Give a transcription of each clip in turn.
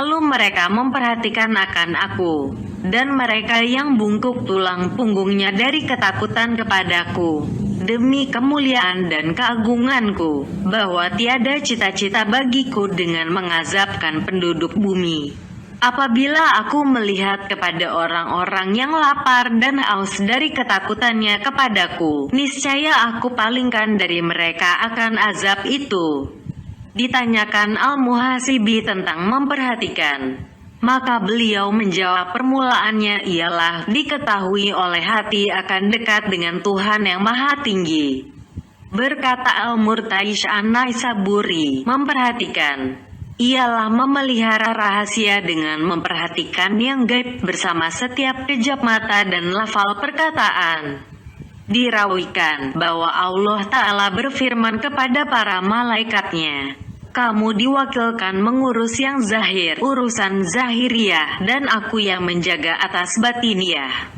Lalu mereka memperhatikan akan aku, dan mereka yang bungkuk tulang punggungnya dari ketakutan kepadaku, demi kemuliaan dan keagunganku, bahwa tiada cita-cita bagiku dengan mengazabkan penduduk bumi. Apabila aku melihat kepada orang-orang yang lapar dan haus dari ketakutannya kepadaku, niscaya aku palingkan dari mereka akan azab itu. Ditanyakan Al-Muhasibi tentang memperhatikan, maka beliau menjawab permulaannya ialah diketahui oleh hati akan dekat dengan Tuhan yang Maha Tinggi. Berkata Al-Murtaish An-Naisaburi, memperhatikan ialah memelihara rahasia dengan memperhatikan yang gaib bersama setiap kejap mata dan lafal perkataan. Dirawikan bahwa Allah Ta'ala berfirman kepada para malaikatnya, kamu diwakilkan mengurus yang zahir, urusan zahiriyah, dan aku yang menjaga atas batiniyah.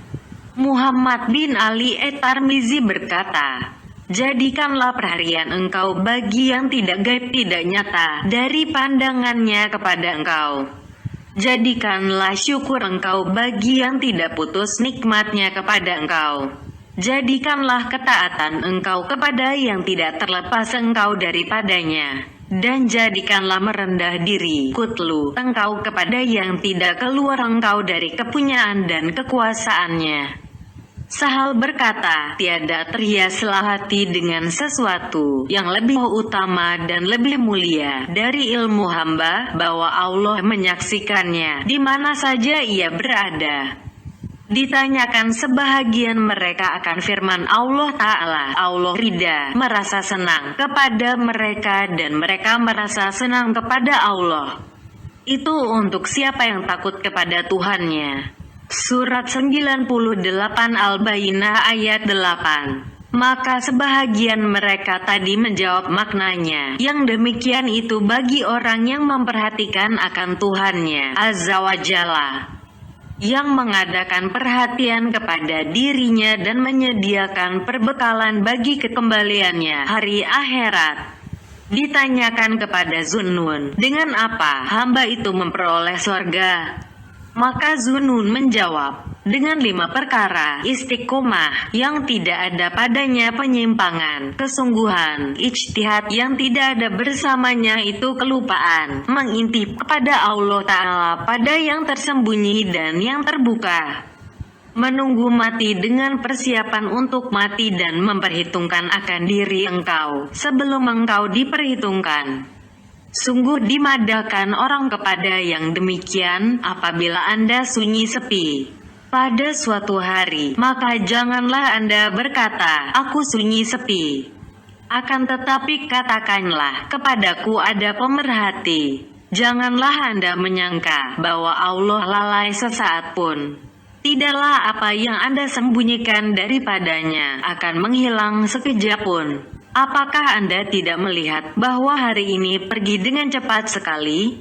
Muhammad bin Ali At-Tirmizi berkata, jadikanlah perharian engkau bagi yang tidak gaib tidak nyata dari pandangannya kepada engkau. Jadikanlah syukur engkau bagi yang tidak putus nikmatnya kepada engkau. Jadikanlah ketaatan engkau kepada yang tidak terlepas engkau daripadanya. Dan jadikanlah merendah diri kutlu engkau kepada yang tidak keluar engkau dari kepunyaan dan kekuasaannya. Sahal berkata, tiada terhiaslah hati dengan sesuatu yang lebih utama dan lebih mulia dari ilmu hamba, bahwa Allah menyaksikannya di mana saja ia berada. Ditanyakan sebahagian mereka akan firman Allah Ta'ala, Allah ridha, merasa senang kepada mereka dan mereka merasa senang kepada Allah. Itu untuk siapa yang takut kepada Tuhannya. Surat 98 Al-Bayyinah ayat 8. Maka sebahagian mereka tadi menjawab maknanya, yang demikian itu bagi orang yang memperhatikan akan Tuhannya Azza wa Jalla, yang mengadakan perhatian kepada dirinya dan menyediakan perbekalan bagi kekembaliannya hari akhirat. Ditanyakan kepada Zunnun, dengan apa hamba itu memperoleh surga? Maka Zunnun menjawab, dengan 5 perkara: istiqomah, yang tidak ada padanya penyimpangan; kesungguhan, ijtihad, yang tidak ada bersamanya itu kelupaan; mengintip kepada Allah Ta'ala pada yang tersembunyi dan yang terbuka; menunggu mati dengan persiapan untuk mati dan memperhitungkan akan diri engkau sebelum engkau diperhitungkan. Sungguh dimadahkan orang kepada yang demikian apabila Anda sunyi sepi pada suatu hari, maka janganlah Anda berkata, aku sunyi sepi. Akan tetapi katakanlah, kepadaku ada pemerhati. Janganlah Anda menyangka bahwa Allah lalai sesaat pun. Tidaklah apa yang Anda sembunyikan daripadanya akan menghilang sekejap pun. Apakah Anda tidak melihat bahwa hari ini pergi dengan cepat sekali?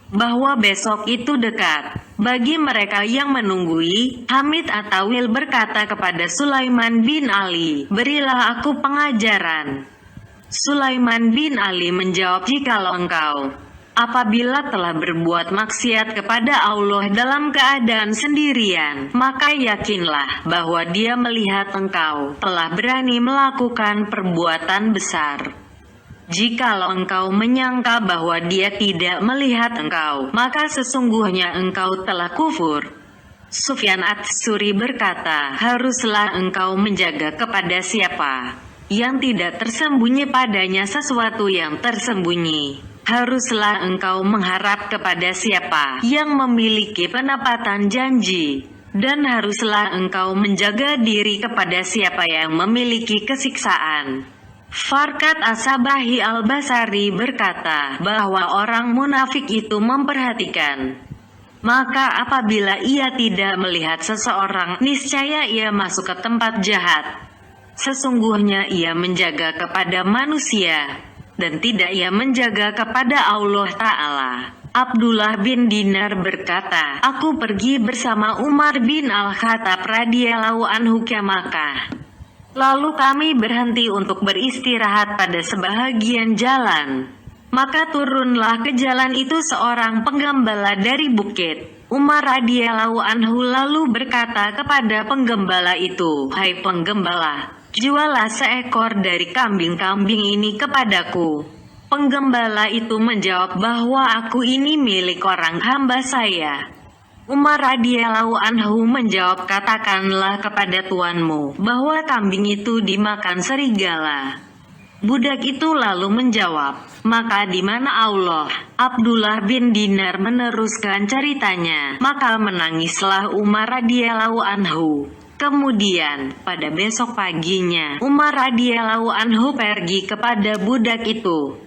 Bahwa besok itu dekat. Bagi mereka yang menunggui, Hamid At-Tawil berkata kepada Sulaiman bin Ali, berilah aku pengajaran. Sulaiman bin Ali menjawab, jikalau engkau apabila telah berbuat maksiat kepada Allah dalam keadaan sendirian, maka yakinlah bahwa Dia melihat engkau telah berani melakukan perbuatan besar. Jikalau engkau menyangka bahwa Dia tidak melihat engkau, maka sesungguhnya engkau telah kufur. Sufyan Ats-Tsuri berkata, haruslah engkau menjaga kepada siapa yang tidak tersembunyi padanya sesuatu yang tersembunyi. Haruslah engkau mengharap kepada siapa yang memiliki penepatan janji, dan haruslah engkau menjaga diri kepada siapa yang memiliki kesiksaan. Farkat As-Sabahi Al-Basari berkata bahwa orang munafik itu memperhatikan, maka apabila ia tidak melihat seseorang, niscaya ia masuk ke tempat jahat. Sesungguhnya ia menjaga kepada manusia, dan tidak ia menjaga kepada Allah Ta'ala. Abdullah bin Dinar berkata, aku pergi bersama Umar bin Al-Khattab radhiyallahu anhu ke Makkah. Lalu kami berhenti untuk beristirahat pada sebahagian jalan. Maka turunlah ke jalan itu seorang penggembala dari bukit. Umar radhiyallahu anhu lalu berkata kepada penggembala itu, "Hai penggembala, jualah seekor dari kambing-kambing ini kepadaku." Penggembala itu menjawab bahwa aku ini milik orang hamba saya. Umar radhiyallahu anhu menjawab, "Katakanlah kepada tuanmu bahwa kambing itu dimakan serigala." Budak itu lalu menjawab, "Maka di mana Allah?" Abdullah bin Dinar meneruskan ceritanya, maka menangislah Umar radhiyallahu anhu. Kemudian, pada besok paginya, Umar radhiyallahu anhu pergi kepada budak itu,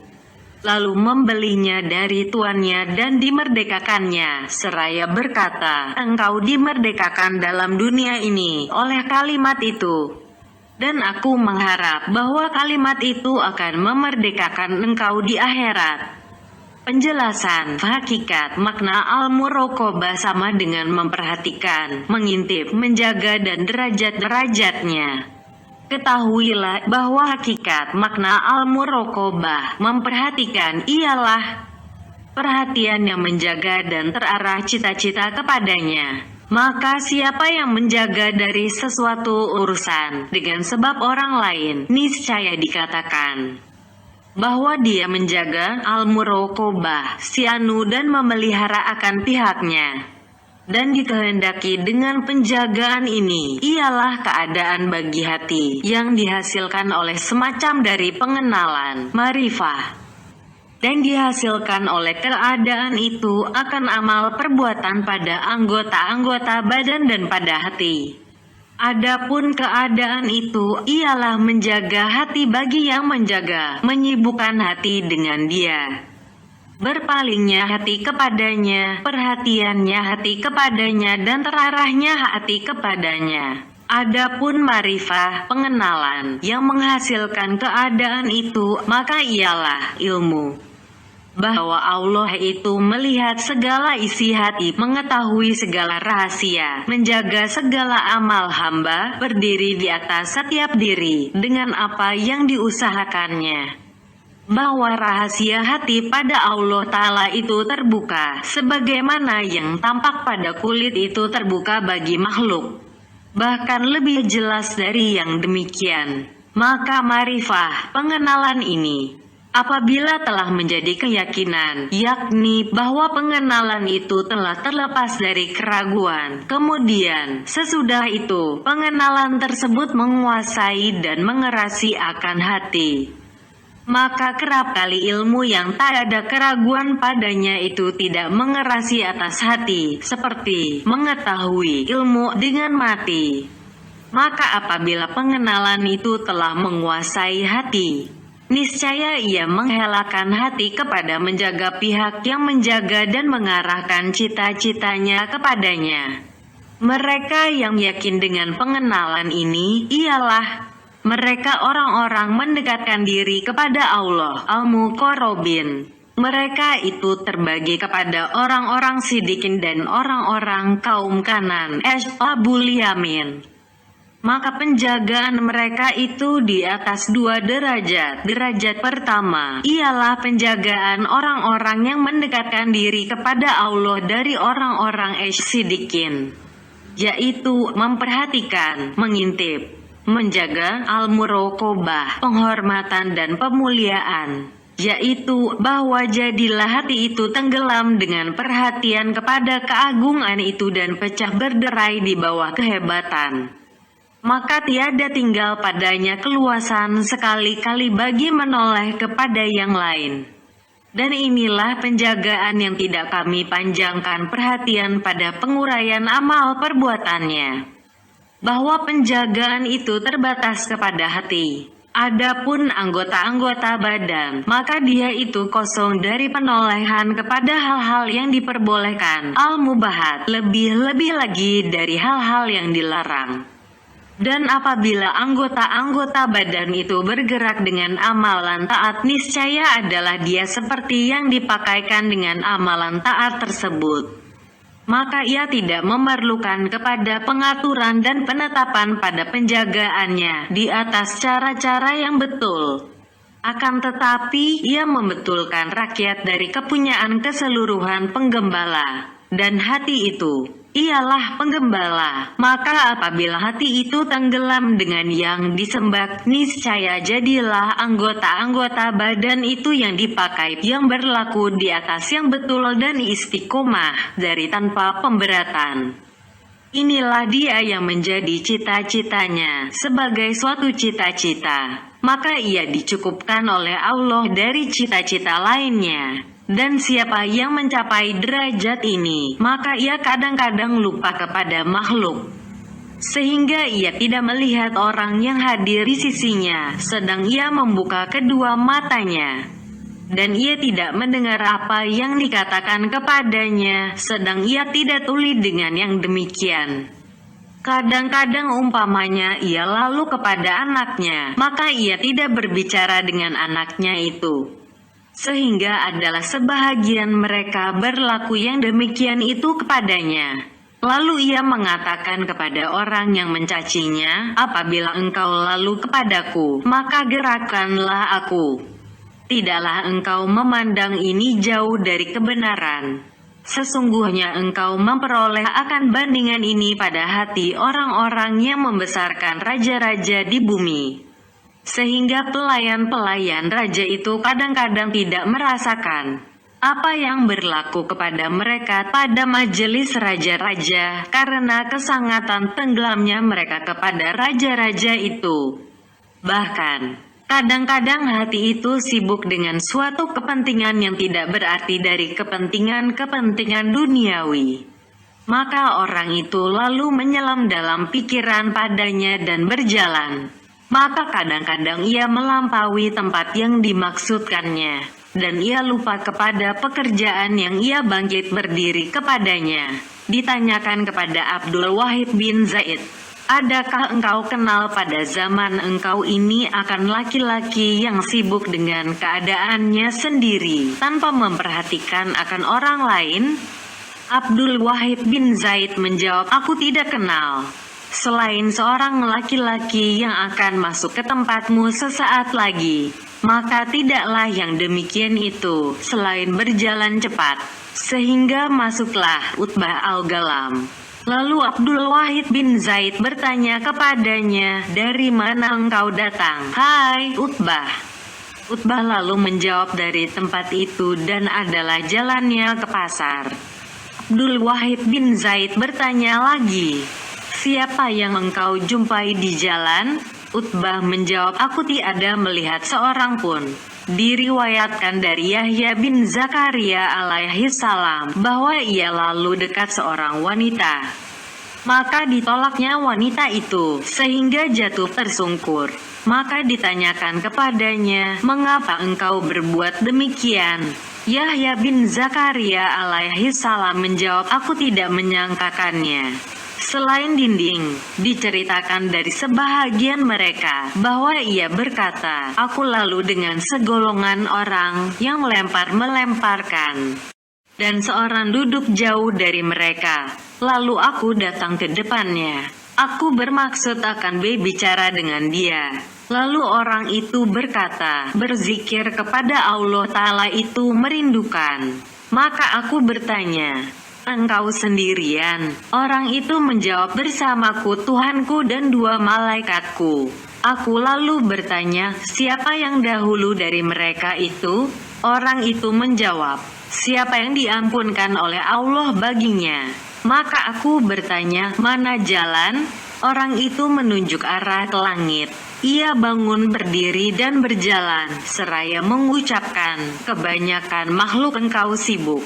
lalu membelinya dari tuannya dan dimerdekakannya, seraya berkata, "Engkau dimerdekakan dalam dunia ini oleh kalimat itu. Dan aku mengharap bahwa kalimat itu akan memerdekakan engkau di akhirat." Penjelasan hakikat makna al-muraqabah sama dengan memperhatikan, mengintip, menjaga dan derajat-derajatnya. Ketahuilah bahwa hakikat makna al-muraqabah memperhatikan ialah perhatian yang menjaga dan terarah cita-cita kepadanya. Maka siapa yang menjaga dari sesuatu urusan dengan sebab orang lain, niscaya dikatakan bahwa dia menjaga al-muraqabah sianu dan memelihara akan pihaknya. Dan dikehendaki dengan penjagaan ini ialah keadaan bagi hati yang dihasilkan oleh semacam dari pengenalan, marifah. Dan dihasilkan oleh keadaan itu akan amal perbuatan pada anggota-anggota badan dan pada hati. Adapun keadaan itu ialah menjaga hati bagi yang menjaga, menyibukkan hati dengan dia. Berpalingnya hati kepadanya, perhatiannya hati kepadanya dan terarahnya hati kepadanya. Adapun marifah, pengenalan, yang menghasilkan keadaan itu, maka ialah ilmu. Bahwa Allah itu melihat segala isi hati, mengetahui segala rahasia, menjaga segala amal hamba, berdiri di atas setiap diri, dengan apa yang diusahakannya. Bahwa rahasia hati pada Allah Ta'ala itu terbuka, sebagaimana yang tampak pada kulit itu terbuka bagi makhluk. Bahkan lebih jelas dari yang demikian. Maka marifah, pengenalan ini, apabila telah menjadi keyakinan, yakni bahwa pengenalan itu telah terlepas dari keraguan, kemudian sesudah itu pengenalan tersebut menguasai dan mengerasi akan hati, maka kerap kali ilmu yang tak ada keraguan padanya itu tidak mengerasi atas hati, seperti mengetahui ilmu dengan mati. Maka apabila pengenalan itu telah menguasai hati, niscaya ia menghelakan hati kepada menjaga pihak yang menjaga dan mengarahkan cita-citanya kepadanya. Mereka yang yakin dengan pengenalan ini ialah mereka orang-orang mendekatkan diri kepada Allah, al-muqarrabin. Mereka itu terbagi kepada orang-orang sidikin dan orang-orang kaum kanan, ashabul yamin. Maka penjagaan mereka itu di atas dua derajat. Derajat pertama ialah penjagaan orang-orang yang mendekatkan diri kepada Allah dari orang-orang as-sidikin, yaitu memperhatikan, mengintip, menjaga al-muraqabah, penghormatan dan pemuliaan, yaitu bahwa jadilah hati itu tenggelam dengan perhatian kepada keagungan itu dan pecah berderai di bawah kehebatan. Maka tiada tinggal padanya keluasan sekali-kali bagi menoleh kepada yang lain. Dan inilah penjagaan yang tidak kami panjangkan perhatian pada penguraian amal perbuatannya. Bahwa penjagaan itu terbatas kepada hati. Adapun anggota-anggota badan, maka dia itu kosong dari penolehan kepada hal-hal yang diperbolehkan, al-mubahat, lebih-lebih lagi dari hal-hal yang dilarang. Dan apabila anggota-anggota badan itu bergerak dengan amalan taat, niscaya adalah dia seperti yang dipakaikan dengan amalan taat tersebut. Maka ia tidak memerlukan kepada pengaturan dan penetapan pada penjagaannya di atas cara-cara yang betul. Akan tetapi, ia membetulkan rakyat dari kepunyaan keseluruhan penggembala, dan hati itu ialah penggembala. Maka apabila hati itu tenggelam dengan yang disembah, niscaya jadilah anggota-anggota badan itu yang dipakai, yang berlaku di atas yang betul dan istiqomah dari tanpa pemberatan. Inilah dia yang menjadi cita-citanya sebagai suatu cita-cita. Maka ia dicukupkan oleh Allah dari cita-cita lainnya. Dan siapa yang mencapai derajat ini, maka ia kadang-kadang lupa kepada makhluk. Sehingga ia tidak melihat orang yang hadir di sisinya, sedang ia membuka kedua matanya. Dan ia tidak mendengar apa yang dikatakan kepadanya, sedang ia tidak tuli dengan yang demikian. Kadang-kadang umpamanya ia lalu kepada anaknya, maka ia tidak berbicara dengan anaknya itu. Sehingga adalah sebahagian mereka berlaku yang demikian itu kepadanya. Lalu ia mengatakan kepada orang yang mencacinya, apabila engkau lalu kepadaku, maka gerakanlah aku. Tidaklah engkau memandang ini jauh dari kebenaran. Sesungguhnya engkau memperoleh akan bandingan ini pada hati orang-orang yang membesarkan raja-raja di bumi. Sehingga pelayan-pelayan raja itu kadang-kadang tidak merasakan apa yang berlaku kepada mereka pada majelis raja-raja, karena kesangatan tenggelamnya mereka kepada raja-raja itu. Bahkan kadang-kadang hati itu sibuk dengan suatu kepentingan yang tidak berarti dari kepentingan-kepentingan duniawi. Maka orang itu lalu menyelam dalam pikiran padanya dan berjalan. Maka kadang-kadang ia melampaui tempat yang dimaksudkannya, dan ia lupa kepada pekerjaan yang ia bangkit berdiri kepadanya. Ditanyakan kepada Abdul Wahid bin Zaid, adakah engkau kenal pada zaman engkau ini akan laki-laki yang sibuk dengan keadaannya sendiri, tanpa memperhatikan akan orang lain? Abdul Wahid bin Zaid menjawab, aku tidak kenal selain seorang laki-laki yang akan masuk ke tempatmu sesaat lagi. Maka tidaklah yang demikian itu, selain berjalan cepat. Sehingga masuklah Utbah al-Galam. Lalu Abdul Wahid bin Zaid bertanya kepadanya, dari mana engkau datang, hai Utbah? Utbah lalu menjawab, dari tempat itu dan adalah jalannya ke pasar. Abdul Wahid bin Zaid bertanya lagi, siapa yang engkau jumpai di jalan? Utbah menjawab, aku tiada melihat seorang pun. Diriwayatkan dari Yahya bin Zakaria alaihi salam bahwa ia lalu dekat seorang wanita. Maka ditolaknya wanita itu sehingga jatuh tersungkur. Maka ditanyakan kepadanya, mengapa engkau berbuat demikian? Yahya bin Zakaria alaihi salam menjawab, aku tidak menyangkakannya. Selain dinding, diceritakan dari sebahagian mereka bahwa ia berkata, aku lalu dengan segolongan orang yang melemparkan, dan seorang duduk jauh dari mereka. Lalu aku datang ke depannya. Aku bermaksud akan berbicara dengan dia. Lalu orang itu berkata, berzikir kepada Allah Ta'ala itu merindukan. Maka aku bertanya, engkau sendirian? Orang itu menjawab, bersamaku Tuhanku dan dua malaikatku. Aku lalu bertanya, siapa yang dahulu dari mereka itu? Orang itu menjawab, siapa yang diampunkan oleh Allah baginya. Maka aku bertanya, mana jalan? Orang itu menunjuk arah ke langit. Ia bangun berdiri dan berjalan, seraya mengucapkan, kebanyakan makhluk engkau sibuk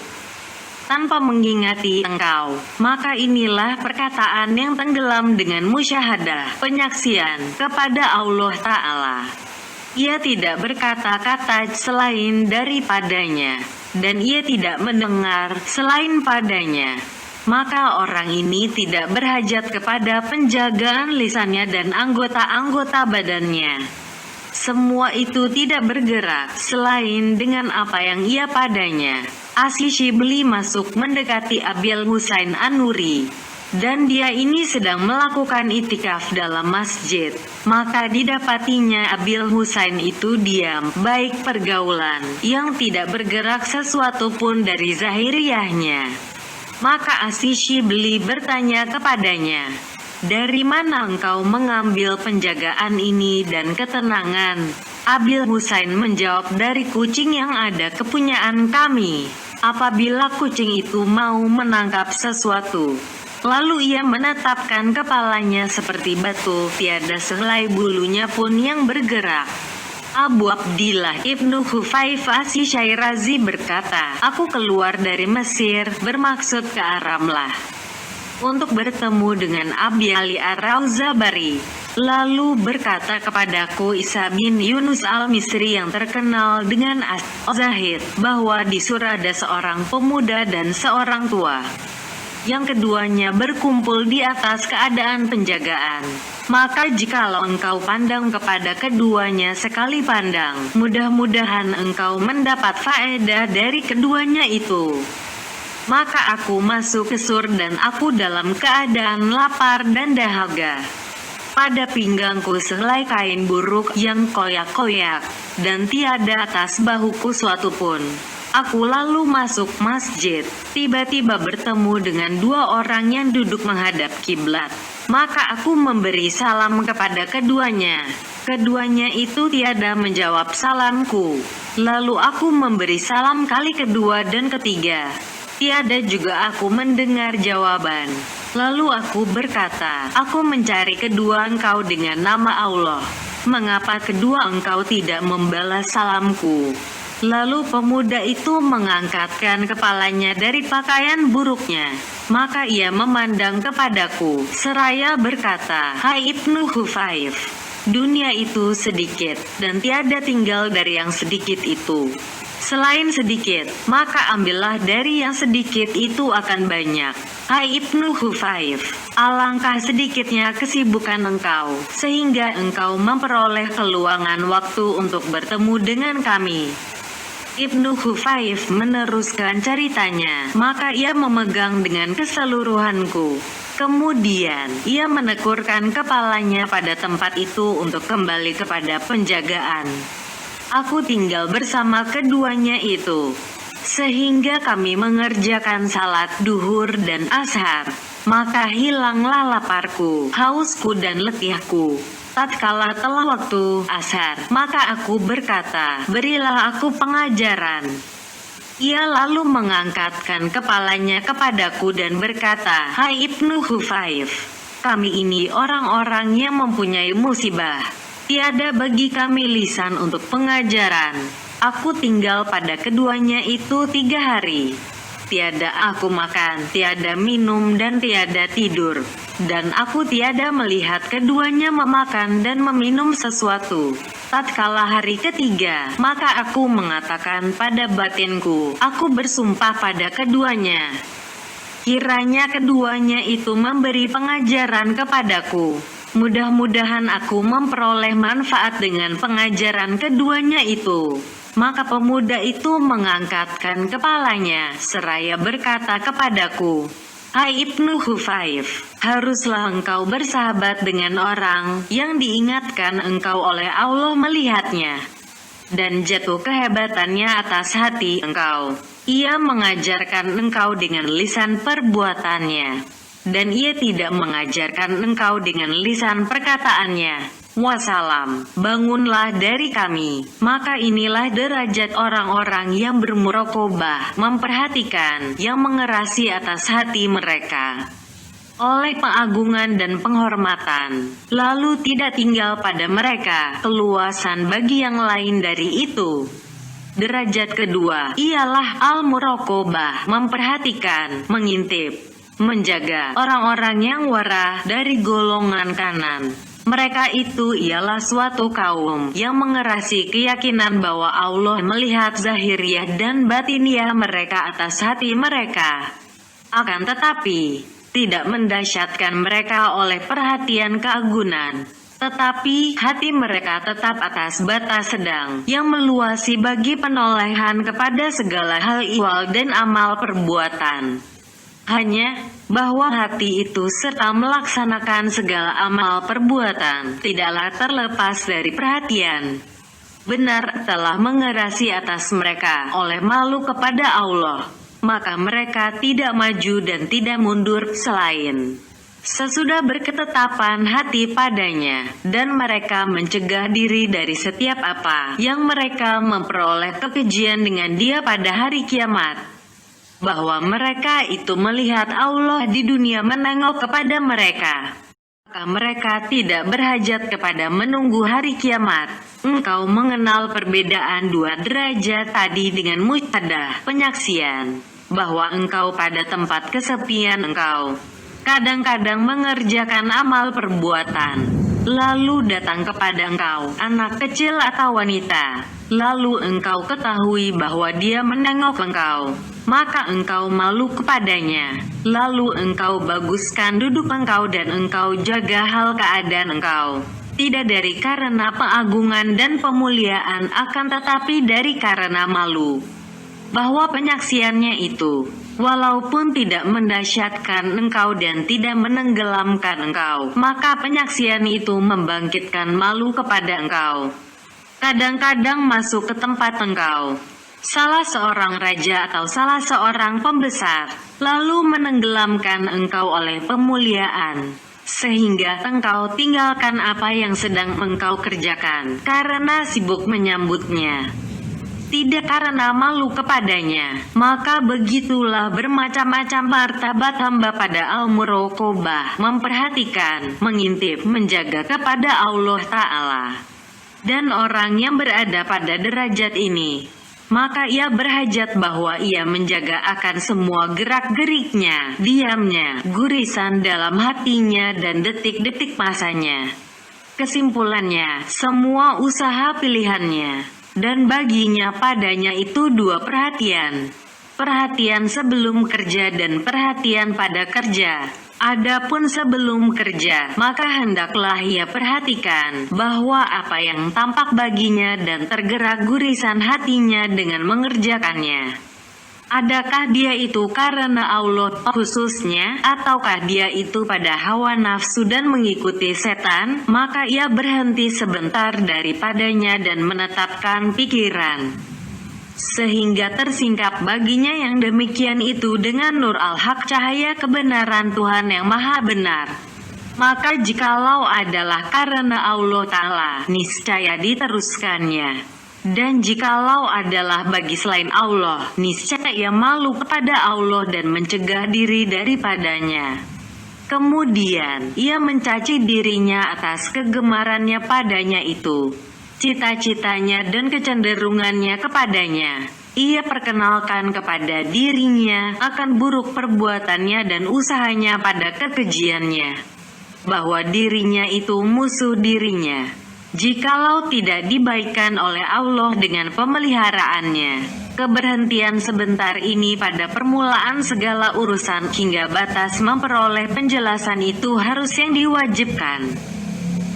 tanpa mengingati engkau. Maka inilah perkataan yang tenggelam dengan musyahadah, penyaksian kepada Allah Ta'ala. Ia tidak berkata-kata selain daripadanya, dan ia tidak mendengar selain padanya. Maka orang ini tidak berhajat kepada penjagaan lisannya dan anggota-anggota badannya. Semua itu tidak bergerak selain dengan apa yang ia padanya. Asy Syibli masuk mendekati Abil Husain An-Nuri. dan dia ini sedang melakukan itikaf dalam masjid. Maka didapatinya Abil Husain itu diam, baik pergaulan, yang tidak bergerak sesuatu pun dari zahiriyahnya. Maka Asy-Syibli bertanya kepadanya, "Dari mana engkau mengambil penjagaan ini dan ketenangan?" Abil Husain menjawab, "Dari kucing yang ada kepunyaan kami. Apabila kucing itu mau menangkap sesuatu, lalu ia menetapkan kepalanya seperti batu, tiada sehelai bulunya pun yang bergerak." Abu Abdillah Ibnu Khufaif Asy-Syairazi berkata, "Aku keluar dari Mesir, bermaksud ke Aramlah, untuk bertemu dengan Abi Ali Ar-Rauzabari. Lalu berkata kepadaku Isa bin Yunus al-Misri yang terkenal dengan Az-Zahid, bahwa di Sur ada seorang pemuda dan seorang tua, yang keduanya berkumpul di atas keadaan penjagaan. Maka jikalau engkau pandang kepada keduanya sekali pandang, mudah-mudahan engkau mendapat faedah dari keduanya itu." Maka aku masuk ke Sur dan aku dalam keadaan lapar dan dahaga. Pada pinggangku sehelai kain buruk yang koyak-koyak, dan tiada atas bahuku suatu pun. Aku lalu masuk masjid, tiba-tiba bertemu dengan dua orang yang duduk menghadap kiblat. Maka aku memberi salam kepada keduanya. Keduanya itu tiada menjawab salamku. Lalu aku memberi salam kali kedua dan ketiga. Tiada juga aku mendengar jawaban. Lalu aku berkata, "Aku mencari kedua engkau dengan nama Allah. Mengapa kedua engkau tidak membalas salamku?" Lalu pemuda itu mengangkatkan kepalanya dari pakaian buruknya. Maka ia memandang kepadaku, seraya berkata, "Hai Ibnu Khufaif, dunia itu sedikit, dan tiada tinggal dari yang sedikit itu. Selain sedikit, maka ambillah dari yang sedikit itu akan banyak. Hai Ibnu Khufaif, alangkah sedikitnya kesibukan engkau, sehingga engkau memperoleh keluangan waktu untuk bertemu dengan kami." Ibnu Khufaif meneruskan ceritanya, "Maka ia memegang dengan keseluruhanku. Kemudian, ia menekurkan kepalanya pada tempat itu untuk kembali kepada penjagaan. Aku tinggal bersama keduanya itu, sehingga kami mengerjakan salat duhur dan ashar. Maka hilanglah laparku, hausku dan letihku. Tatkala telah waktu ashar, maka aku berkata, 'Berilah aku pengajaran.' Ia lalu mengangkatkan kepalanya kepadaku dan berkata, 'Hai Ibnu Khufaif, kami ini orang-orang yang mempunyai musibah. Tiada bagi kami lisan untuk pengajaran. Aku tinggal pada keduanya itu 3 hari. Tiada aku makan, tiada minum, dan tiada tidur. Dan aku tiada melihat keduanya memakan dan meminum sesuatu. Tatkala hari ketiga, maka aku mengatakan pada batinku, aku bersumpah pada keduanya. Kiranya keduanya itu memberi pengajaran kepadaku. Mudah-mudahan aku memperoleh manfaat dengan pengajaran keduanya itu." Maka pemuda itu mengangkatkan kepalanya, seraya berkata kepadaku, "Hai Ibnu Khufaif, haruslah engkau bersahabat dengan orang yang diingatkan engkau oleh Allah melihatnya, dan jatuh kehebatannya atas hati engkau. Ia mengajarkan engkau dengan lisan perbuatannya, dan ia tidak mengajarkan engkau dengan lisan perkataannya. Wassalam, bangunlah dari kami." Maka inilah derajat orang-orang yang bermuraqabah, memperhatikan, yang mengerasi atas hati mereka oleh pengagungan dan penghormatan. Lalu tidak tinggal pada mereka keluasan bagi yang lain dari itu. Derajat kedua ialah al-muraqabah, memperhatikan, mengintip, menjaga orang-orang yang wara dari golongan kanan. Mereka itu ialah suatu kaum yang mengerasi keyakinan bahwa Allah melihat zahiriyah dan batiniah mereka atas hati mereka. Akan tetapi, tidak mendasyatkan mereka oleh perhatian keagunan, tetapi hati mereka tetap atas batas sedang, yang meluasi bagi penolehan kepada segala hal ihwal dan amal perbuatan. Hanya bahwa hati itu serta melaksanakan segala amal perbuatan tidaklah terlepas dari perhatian benar telah mengerasi atas mereka oleh malu kepada Allah, maka mereka tidak maju dan tidak mundur selain sesudah berketetapan hati padanya, dan mereka mencegah diri dari setiap apa yang mereka memperoleh kekejian dengan dia pada hari kiamat, bahwa mereka itu melihat Allah di dunia menengok kepada mereka. Maka mereka tidak berhajat kepada menunggu hari kiamat. Engkau mengenal perbedaan dua derajat tadi dengan musyahadah, penyaksian, bahwa engkau pada tempat kesepian engkau kadang-kadang mengerjakan amal perbuatan, lalu datang kepada engkau anak kecil atau wanita, lalu engkau ketahui bahwa dia menengok engkau, maka engkau malu kepadanya, lalu engkau baguskan duduk engkau dan engkau jaga hal keadaan engkau, tidak dari karena pengagungan dan pemuliaan, akan tetapi dari karena malu, bahwa penyaksiannya itu, walaupun tidak mendahsyatkan engkau dan tidak menenggelamkan engkau, maka penyaksian itu membangkitkan malu kepada engkau. Kadang-kadang masuk ke tempat engkau, salah seorang raja atau salah seorang pembesar, lalu menenggelamkan engkau oleh pemuliaan, sehingga engkau tinggalkan apa yang sedang engkau kerjakan, karena sibuk menyambutnya, tidak karena malu kepadanya. Maka begitulah bermacam-macam martabat hamba pada al-muraqabah, memperhatikan, mengintip, menjaga kepada Allah Ta'ala. Dan orang yang berada pada derajat ini, maka ia berhajat bahwa ia menjaga akan semua gerak-geriknya, diamnya, gurisan dalam hatinya dan detik-detik masanya. Kesimpulannya, semua usaha pilihannya, dan baginya padanya itu dua perhatian. Perhatian sebelum kerja dan perhatian pada kerja. Adapun sebelum kerja, maka hendaklah ia perhatikan bahwa apa yang tampak baginya dan tergerak gurisan hatinya dengan mengerjakannya. Adakah dia itu karena Allah khususnya, ataukah dia itu pada hawa nafsu dan mengikuti setan? Maka ia berhenti sebentar daripadanya dan menetapkan pikiran, sehingga tersingkap baginya yang demikian itu dengan nur al-haq, cahaya kebenaran Tuhan yang maha benar. Maka jikalau adalah karena Allah Ta'ala, niscaya diteruskannya. Dan jikalau adalah bagi selain Allah, niscaya ia malu kepada Allah dan mencegah diri daripadanya. Kemudian, ia mencaci dirinya atas kegemarannya padanya itu, cita-citanya dan kecenderungannya kepadanya. Ia perkenalkan kepada dirinya akan buruk perbuatannya dan usahanya pada kekejiannya, bahwa dirinya itu musuh dirinya. Jikalau tidak dibaikan oleh Allah dengan pemeliharaannya, keberhentian sebentar ini pada permulaan segala urusan hingga batas memperoleh penjelasan itu harus yang diwajibkan,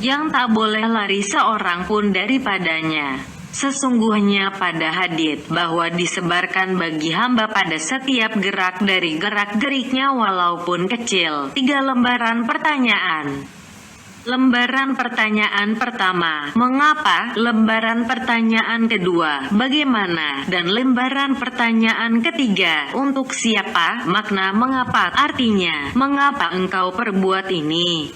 yang tak boleh lari seorang pun daripadanya. Sesungguhnya pada hadits bahwa disebarkan bagi hamba pada setiap gerak dari gerak-geriknya walaupun kecil 3 lembaran pertanyaan. Lembaran pertanyaan pertama, mengapa? Lembaran pertanyaan kedua, bagaimana? Dan lembaran pertanyaan ketiga, untuk siapa? Makna mengapa, artinya, mengapa engkau perbuat ini?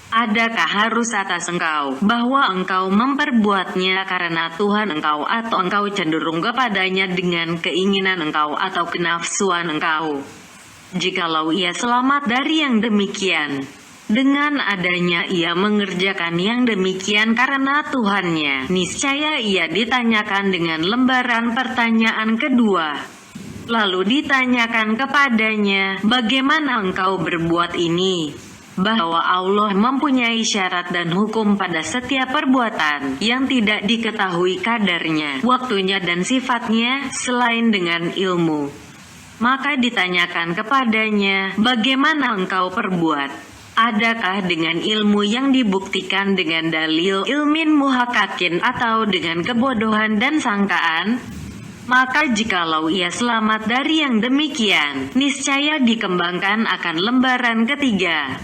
Adakah harus atas engkau, bahwa engkau memperbuatnya karena Tuhan engkau, atau engkau cenderung kepadanya dengan keinginan engkau atau kenafsuan engkau? Jikalau ia selamat dari yang demikian, dengan adanya ia mengerjakan yang demikian karena Tuhannya, niscaya ia ditanyakan dengan lembaran pertanyaan kedua. Lalu ditanyakan kepadanya, bagaimana engkau berbuat ini? Bahwa Allah mempunyai syarat dan hukum pada setiap perbuatan yang tidak diketahui kadarnya, waktunya dan sifatnya selain dengan ilmu. Maka ditanyakan kepadanya, bagaimana engkau perbuat? Adakah dengan ilmu yang dibuktikan dengan dalil ilmin muhakakin atau dengan kebodohan dan sangkaan? Maka jikalau ia selamat dari yang demikian, niscaya dikembangkan akan lembaran ketiga,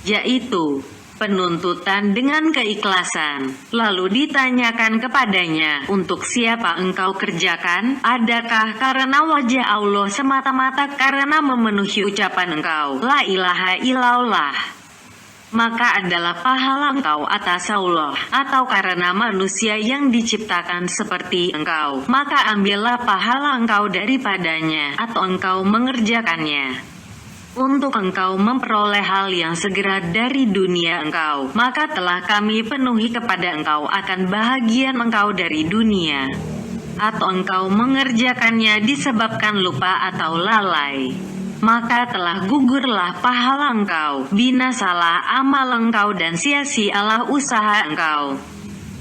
yaitu penuntutan dengan keikhlasan. Lalu ditanyakan kepadanya, untuk siapa engkau kerjakan? Adakah karena wajah Allah semata-mata karena memenuhi ucapan engkau, la ilaha illallah? Maka adalah pahala engkau atas Allah, atau karena manusia yang diciptakan seperti engkau, maka ambillah pahala engkau daripadanya, atau engkau mengerjakannya. Untuk engkau memperoleh hal yang segera dari dunia engkau, maka telah kami penuhi kepada engkau akan bahagian engkau dari dunia. Atau engkau mengerjakannya disebabkan lupa atau lalai, maka telah gugurlah pahala engkau, binasalah amal engkau dan sia-sialah usaha engkau.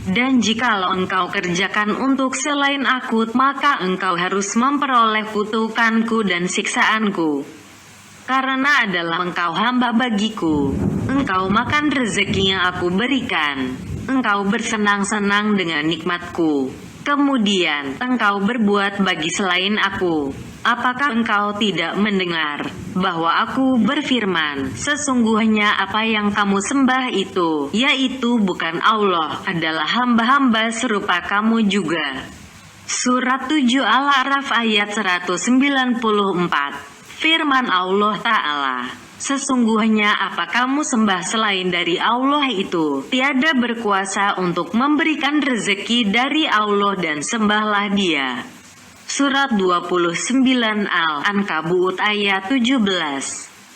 Dan jikalau engkau kerjakan untuk selain aku, maka engkau harus memperoleh kutukanku dan siksaanku. Karena adalah engkau hamba bagiku, engkau makan rezeki yang aku berikan, engkau bersenang-senang dengan nikmatku, kemudian engkau berbuat bagi selain aku. Apakah engkau tidak mendengar bahwa aku berfirman, sesungguhnya apa yang kamu sembah itu, yaitu bukan Allah, adalah hamba-hamba serupa kamu juga. Surat 7 Al-A'raf ayat 194. Firman Allah Ta'ala, sesungguhnya apa kamu sembah selain dari Allah itu, tiada berkuasa untuk memberikan rezeki dari Allah dan sembahlah Dia. Surat 29 Al-Ankabut ayat 17.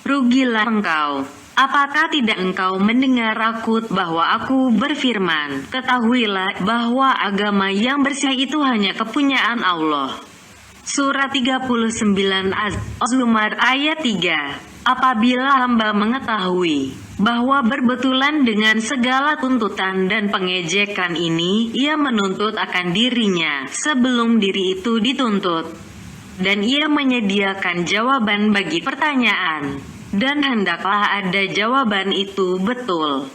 Rugilah engkau. Apakah tidak engkau mendengar aku bahwa aku berfirman, ketahuilah bahwa agama yang bersih itu hanya kepunyaan Allah. Surat 39 Az-Zumar ayat 3. Apabila hamba mengetahui bahwa berbetulan dengan segala tuntutan dan pengejekan ini, ia menuntut akan dirinya sebelum diri itu dituntut, dan ia menyediakan jawaban bagi pertanyaan, dan hendaklah ada jawaban itu betul.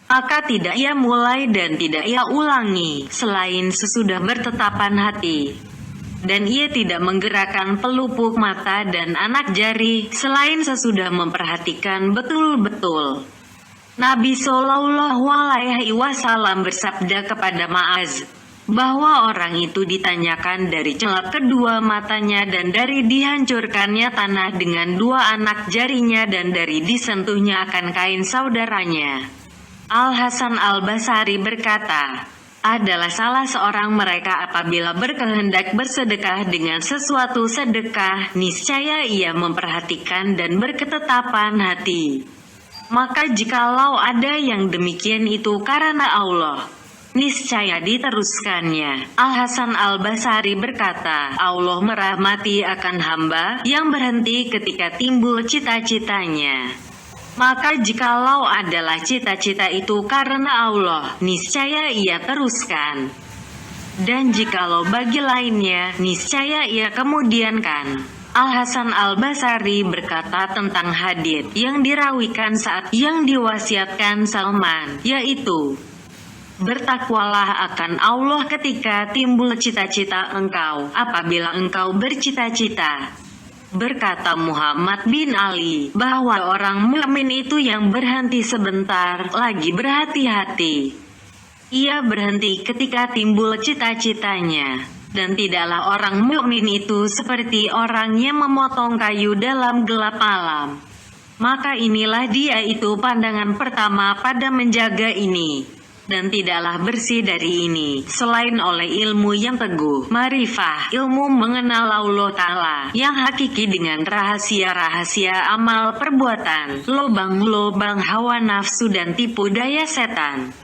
Maka tidak ia mulai dan tidak ia ulangi, selain sesudah bertetapan hati. Dan ia tidak menggerakkan pelupuk mata dan anak jari, selain sesudah memperhatikan betul-betul. Nabi Shallallahu Alaihi Wasallam bersabda kepada Ma'az, bahwa orang itu ditanyakan dari celak kedua matanya dan dari dihancurkannya tanah dengan dua anak jarinya dan dari disentuhnya akan kain saudaranya. Al-Hasan Al-Basri berkata, adalah salah seorang mereka apabila berkehendak bersedekah dengan sesuatu sedekah, niscaya ia memperhatikan dan berketetapan hati. Maka jikalau ada yang demikian itu karena Allah, niscaya diteruskannya. Al-Hasan Al-Basri berkata, Allah merahmati akan hamba yang berhenti ketika timbul cita-citanya. Maka jikalau adalah cita-cita itu karena Allah, niscaya ia teruskan. Dan jikalau bagi lainnya, niscaya ia kemudiankan. Al-Hasan Al-Basri berkata tentang hadits yang dirawikan saat yang diwasiatkan Salman, yaitu, bertakwalah akan Allah ketika timbul cita-cita engkau, apabila engkau bercita-cita. Berkata Muhammad bin Ali, bahwa orang mukmin itu yang berhenti sebentar lagi berhati-hati. Ia berhenti ketika timbul cita-citanya, dan tidaklah orang mukmin itu seperti orang yang memotong kayu dalam gelap malam. Maka inilah dia itu pandangan pertama pada menjaga ini. Dan tidaklah bersih dari ini, selain oleh ilmu yang teguh, marifah, ilmu mengenal Allah Ta'ala, yang hakiki dengan rahasia-rahasia amal perbuatan, lobang-lobang hawa nafsu dan tipu daya setan.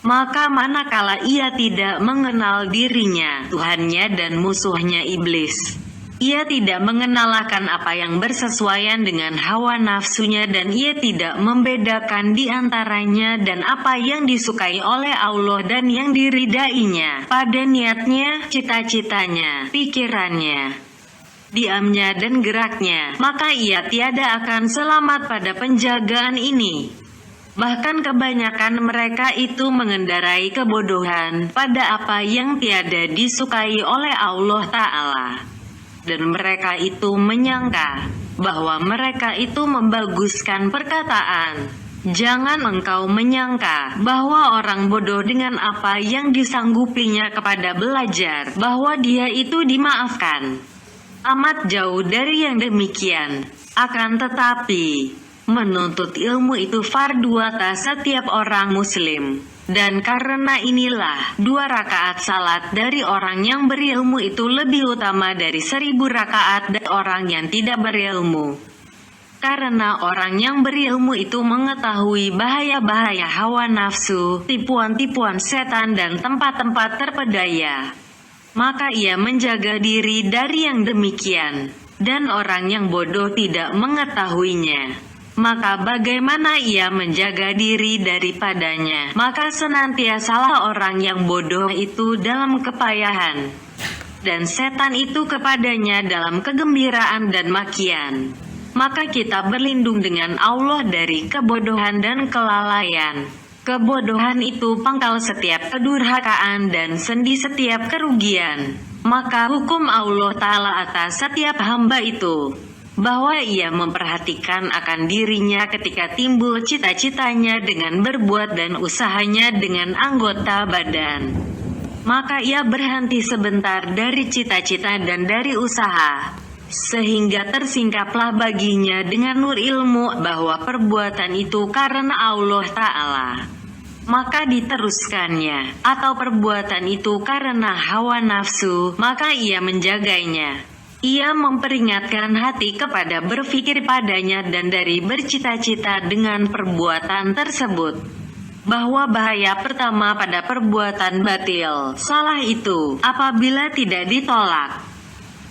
Maka manakala ia tidak mengenal dirinya, Tuhannya dan musuhnya iblis, ia tidak mengenalkan apa yang bersesuaian dengan hawa nafsunya dan ia tidak membedakan di antaranya dan apa yang disukai oleh Allah dan yang diridainya pada niatnya, cita-citanya, pikirannya, diamnya dan geraknya, maka ia tiada akan selamat pada penjagaan ini. Bahkan kebanyakan mereka itu mengendarai kebodohan pada apa yang tiada disukai oleh Allah Ta'ala. Dan mereka itu menyangka bahwa mereka itu membaguskan perkataan. Jangan engkau menyangka bahwa orang bodoh dengan apa yang disanggupinya kepada belajar, bahwa dia itu dimaafkan. Amat jauh dari yang demikian. Akan tetapi, menuntut ilmu itu fardu atas setiap orang muslim. Dan karena inilah 2 rakaat salat dari orang yang berilmu itu lebih utama dari 1000 rakaat dari orang yang tidak berilmu. Karena orang yang berilmu itu mengetahui bahaya-bahaya hawa nafsu, tipuan-tipuan setan dan tempat-tempat terpedaya. Maka ia menjaga diri dari yang demikian. Dan orang yang bodoh tidak mengetahuinya. Maka bagaimana ia menjaga diri daripadanya? Maka senantiasalah orang yang bodoh itu dalam kepayahan, dan setan itu kepadanya dalam kegembiraan dan makian. Maka kita berlindung dengan Allah dari kebodohan dan kelalaian. Kebodohan itu pangkal setiap kedurhakaan dan sendi setiap kerugian. Maka hukum Allah Ta'ala atas setiap hamba itu, bahwa ia memperhatikan akan dirinya ketika timbul cita-citanya dengan berbuat dan usahanya dengan anggota badan. Maka ia berhenti sebentar dari cita-cita dan dari usaha, sehingga tersingkaplah baginya dengan nur ilmu bahwa perbuatan itu karena Allah Ta'ala. Maka diteruskannya, atau perbuatan itu karena hawa nafsu, maka ia menjaganya. Ia memperingatkan hati kepada berpikir padanya dan dari bercita-cita dengan perbuatan tersebut. Bahwa bahaya pertama pada perbuatan batil, salah itu, apabila tidak ditolak,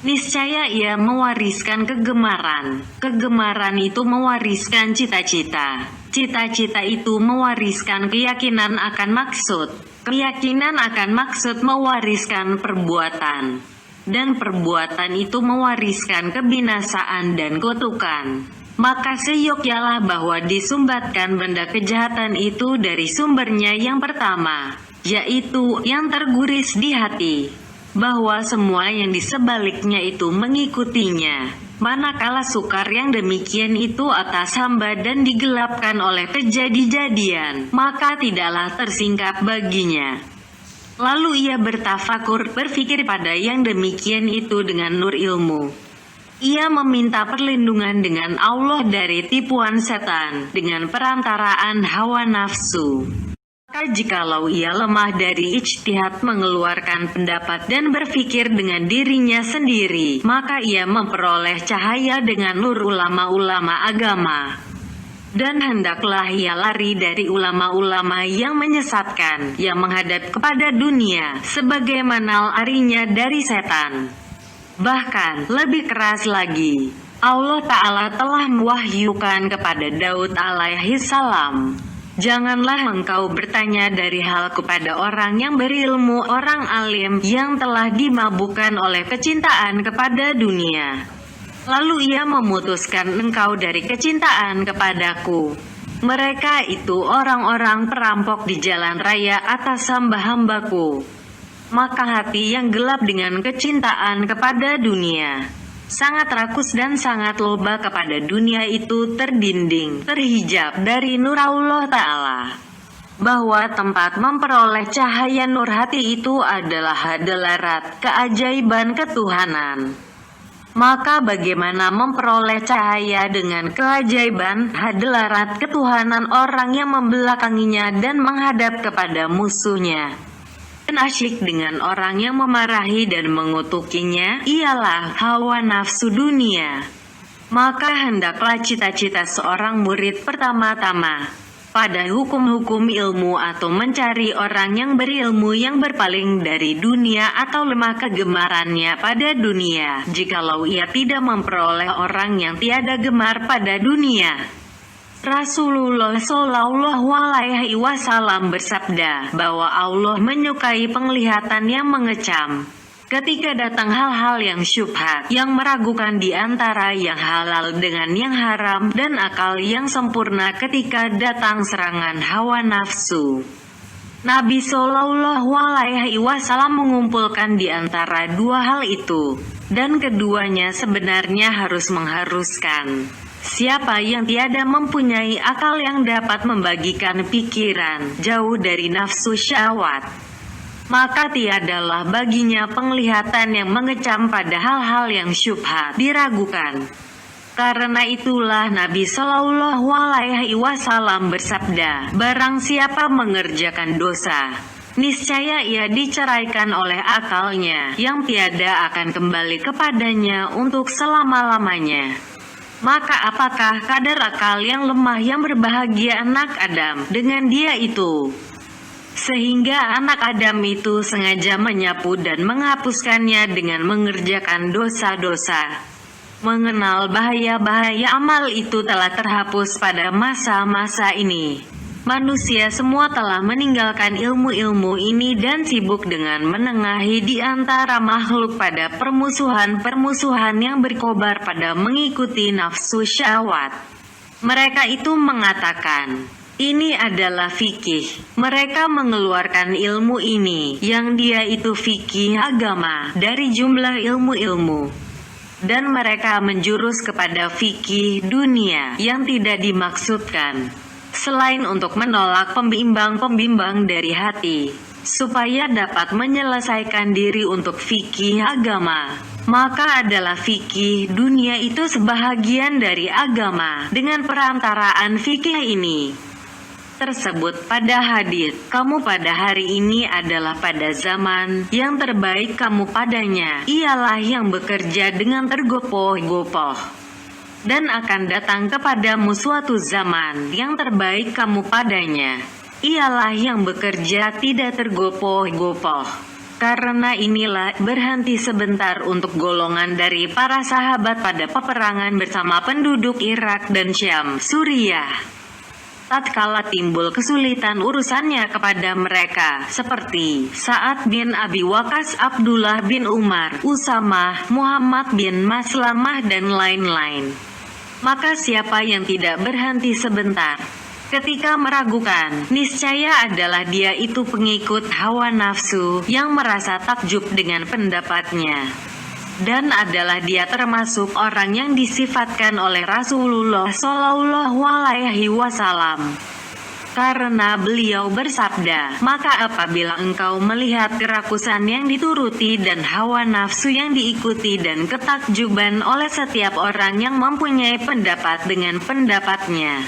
niscaya ia mewariskan kegemaran. Kegemaran itu mewariskan cita-cita. Cita-cita itu mewariskan keyakinan akan maksud. Keyakinan akan maksud mewariskan perbuatan. Dan perbuatan itu mewariskan kebinasaan dan kutukan. Maka seyogyanya bahwa disumbatkan benda kejahatan itu dari sumbernya yang pertama, yaitu yang terguris di hati, bahwa semua yang di sebaliknya itu mengikutinya. Manakala sukar yang demikian itu atas hamba dan digelapkan oleh kejadian, maka tidaklah tersingkap baginya. Lalu ia bertafakur, berpikir pada yang demikian itu dengan nur ilmu. Ia meminta perlindungan dengan Allah dari tipuan setan, dengan perantaraan hawa nafsu. Maka jikalau ia lemah dari ijtihad mengeluarkan pendapat dan berpikir dengan dirinya sendiri, maka ia memperoleh cahaya dengan nur ulama-ulama agama. Dan hendaklah ia lari dari ulama-ulama yang menyesatkan, yang menghadap kepada dunia, sebagaimana larinya dari setan. Bahkan, lebih keras lagi, Allah Ta'ala telah mewahyukan kepada Daud alaihi salam, janganlah engkau bertanya dari hal kepada orang yang berilmu, orang alim yang telah dimabukkan oleh kecintaan kepada dunia. Lalu ia memutuskan engkau dari kecintaan kepadaku. Mereka itu orang-orang perampok di jalan raya atas hamba-hambaku. Maka hati yang gelap dengan kecintaan kepada dunia, sangat rakus dan sangat loba kepada dunia itu terdinding, terhijab dari nur Allah Ta'ala. Bahwa tempat memperoleh cahaya nur hati itu adalah hadirat keajaiban ketuhanan. Maka bagaimana memperoleh cahaya dengan keajaiban hadirat ketuhanan orang yang membelakanginya dan menghadap kepada musuhnya, dan asyik dengan orang yang memarahi dan mengutukinya, ialah hawa nafsu dunia. Maka hendaklah cita-cita seorang murid pertama-tama pada hukum-hukum ilmu atau mencari orang yang berilmu yang berpaling dari dunia atau lemah kegemarannya pada dunia, jikalau ia tidak memperoleh orang yang tiada gemar pada dunia. Rasulullah Shallallahu Alaihi Wasallam bersabda bahwa Allah menyukai penglihatan yang mengecam, Ketika datang hal-hal yang syubhat, yang meragukan di antara yang halal dengan yang haram, dan akal yang sempurna ketika datang serangan hawa nafsu. Nabi Shallallahu Alaihi Wasallam mengumpulkan di antara dua hal itu, dan keduanya sebenarnya harus mengharuskan. Siapa yang tiada mempunyai akal yang dapat membagikan pikiran jauh dari nafsu syahwat, maka tiadalah baginya penglihatan yang mengecam pada hal-hal yang syubhat, diragukan. Karena itulah Nabi Shallallahu Alaihi Wasallam bersabda, barang siapa mengerjakan dosa, niscaya ia diceraikan oleh akalnya, yang tiada akan kembali kepadanya untuk selama-lamanya. Maka apakah kadar akal yang lemah yang berbahagia anak Adam dengan dia itu? Sehingga anak Adam itu sengaja menyapu dan menghapuskannya dengan mengerjakan dosa-dosa. Mengenal bahaya-bahaya amal itu telah terhapus pada masa-masa ini. Manusia semua telah meninggalkan ilmu-ilmu ini dan sibuk dengan menengahi di antara makhluk pada permusuhan-permusuhan yang berkobar pada mengikuti nafsu syahwat. Mereka itu mengatakan, ini adalah fikih. Mereka mengeluarkan ilmu ini, yang dia itu fikih agama, dari jumlah ilmu-ilmu. Dan mereka menjurus kepada fikih dunia yang tidak dimaksudkan, selain untuk menolak pembimbang-pembimbang dari hati, supaya dapat menyelesaikan diri untuk fikih agama. Maka adalah fikih dunia itu sebahagian dari agama dengan perantaraan fikih ini tersebut pada hadits. Kamu pada hari ini adalah pada zaman yang terbaik kamu padanya, ialah yang bekerja dengan tergopoh-gopoh. Dan akan datang kepadamu suatu zaman yang terbaik kamu padanya, ialah yang bekerja tidak tergopoh-gopoh. Karena inilah berhenti sebentar untuk golongan dari para sahabat pada peperangan bersama penduduk Irak dan Syam, Suriah. Tatkala timbul kesulitan urusannya kepada mereka, seperti Sa'ad bin Abi Waqqas, Abdullah bin Umar, Usamah, Muhammad bin Maslamah dan lain-lain. Maka siapa yang tidak berhenti sebentar ketika meragukan, niscaya adalah dia itu pengikut hawa nafsu yang merasa takjub dengan pendapatnya. Dan adalah dia termasuk orang yang disifatkan oleh Rasulullah Shallallahu Alaihi Wasallam. Karena beliau bersabda, maka apabila engkau melihat kerakusan yang dituruti dan hawa nafsu yang diikuti dan ketakjuban oleh setiap orang yang mempunyai pendapat dengan pendapatnya,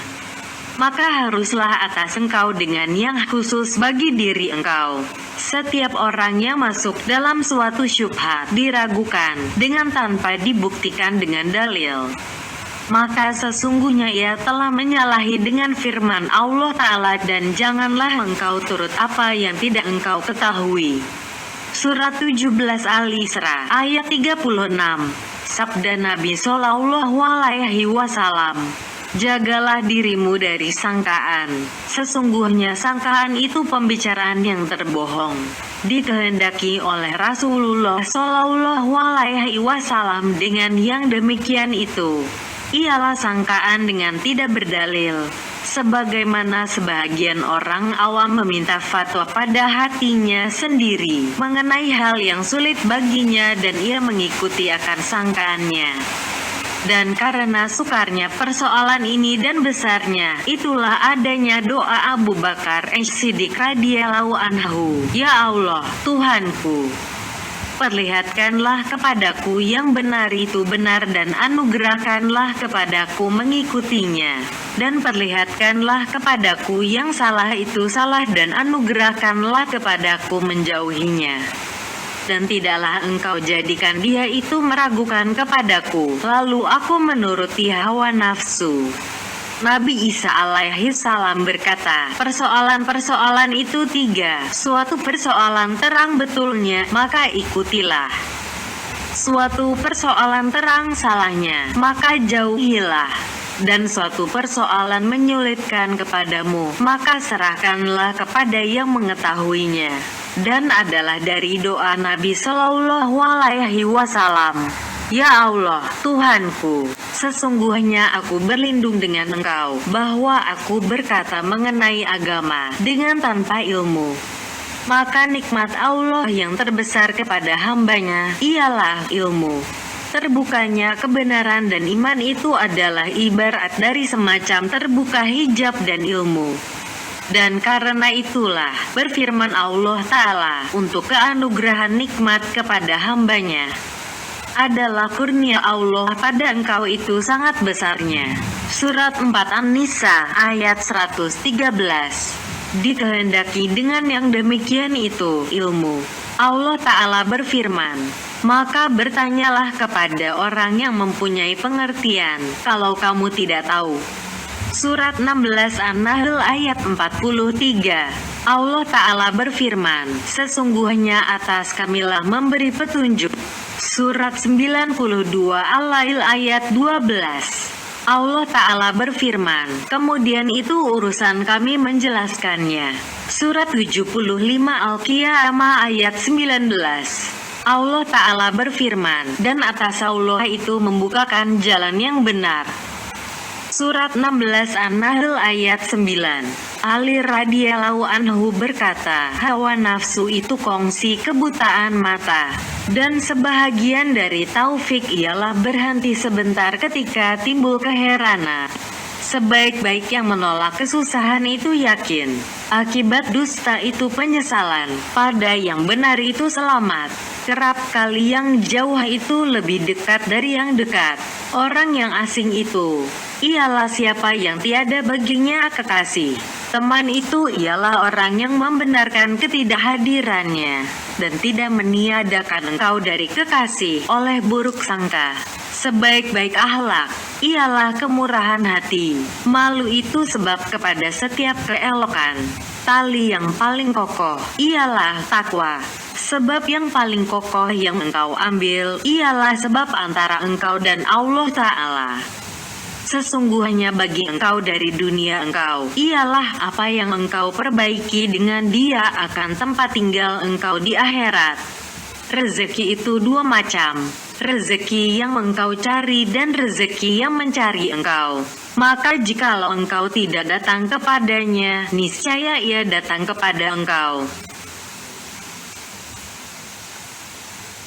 maka haruslah atas engkau dengan yang khusus bagi diri engkau. Setiap orang yang masuk dalam suatu syubhat diragukan dengan tanpa dibuktikan dengan dalil, maka sesungguhnya ia telah menyalahi dengan firman Allah Ta'ala, dan janganlah engkau turut apa yang tidak engkau ketahui. Surat 17 Al-Isra ayat 36. Sabda Nabi Shallallahu Alaihi Wasallam, jagalah dirimu dari sangkaan. Sesungguhnya sangkaan itu pembicaraan yang terbohong, dikehendaki oleh Rasulullah Shallallahu Alaihi Wasallam. Dengan yang demikian itu ialah sangkaan dengan tidak berdalil, sebagaimana sebagian orang awam meminta fatwa pada hatinya sendiri mengenai hal yang sulit baginya dan ia mengikuti akan sangkaannya. Dan karena sukarnya persoalan ini dan besarnya, itulah adanya doa Abu Bakar As-Siddiq radhiyallahu anhu, ya Allah, Tuhanku, perlihatkanlah kepadaku yang benar itu benar dan anugerahkanlah kepadaku mengikutinya, dan perlihatkanlah kepadaku yang salah itu salah dan anugerahkanlah kepadaku menjauhinya. Dan tidaklah engkau jadikan dia itu meragukan kepadaku, lalu aku menuruti hawa nafsu. Nabi Isa alaihi salam berkata, persoalan-persoalan itu tiga. Suatu persoalan terang betulnya, maka ikutilah. Suatu persoalan terang salahnya, maka jauhilah. Dan suatu persoalan menyulitkan kepadamu, maka serahkanlah kepada yang mengetahuinya. dan adalah dari doa Nabi Shallallahu Alaihi Wasallam. Ya Allah, Tuhanku, sesungguhnya aku berlindung dengan Engkau, bahwa aku berkata mengenai agama dengan tanpa ilmu. Maka nikmat Allah yang terbesar kepada hambanya ialah ilmu. Terbukanya kebenaran dan iman itu adalah ibarat dari semacam terbuka hijab dan ilmu. Dan karena itulah berfirman Allah Ta'ala untuk keanugerahan nikmat kepada hambanya adalah kurnia Allah pada engkau itu sangat besarnya. Surat 4 An-Nisa ayat 113. Dikehendaki dengan yang demikian itu ilmu. Allah Ta'ala berfirman, maka bertanyalah kepada orang yang mempunyai pengertian, kalau kamu tidak tahu. Surat 16 An-Nahl ayat 43. Allah Ta'ala berfirman, sesungguhnya atas kamilah memberi petunjuk. Surat 92 Al-Lail ayat 12. Allah Ta'ala berfirman, kemudian itu urusan kami menjelaskannya. Surat 75 Al-Qiyamah ayat 19. Allah Ta'ala berfirman, dan atas Allah itu membukakan jalan yang benar. Surat 16 An-Nahl ayat 9. Ali radhiyallahu anhu berkata, hawa nafsu itu kongsi kebutaan mata. Dan sebahagian dari taufik ialah berhenti sebentar ketika timbul keheranan. Sebaik-baik yang menolak kesusahan itu yakin. Akibat dusta itu penyesalan. Pada yang benar itu selamat. Kerap kali yang jauh itu lebih dekat dari yang dekat. Orang yang asing itu ialah siapa yang tiada baginya kekasih. Teman itu ialah orang yang membenarkan ketidakhadirannya dan tidak meniadakan engkau dari kekasih oleh buruk sangka. Sebaik-baik akhlak ialah kemurahan hati. Malu itu sebab kepada setiap keelokan. Tali yang paling kokoh ialah takwa. Sebab yang paling kokoh yang engkau ambil ialah sebab antara engkau dan Allah Ta'ala. Sesungguhnya bagi engkau dari dunia engkau ialah apa yang engkau perbaiki dengan dia akan tempat tinggal engkau di akhirat. Rezeki itu dua macam, rezeki yang engkau cari dan rezeki yang mencari engkau. Maka jikalau engkau tidak datang kepadanya, niscaya ia datang kepada engkau.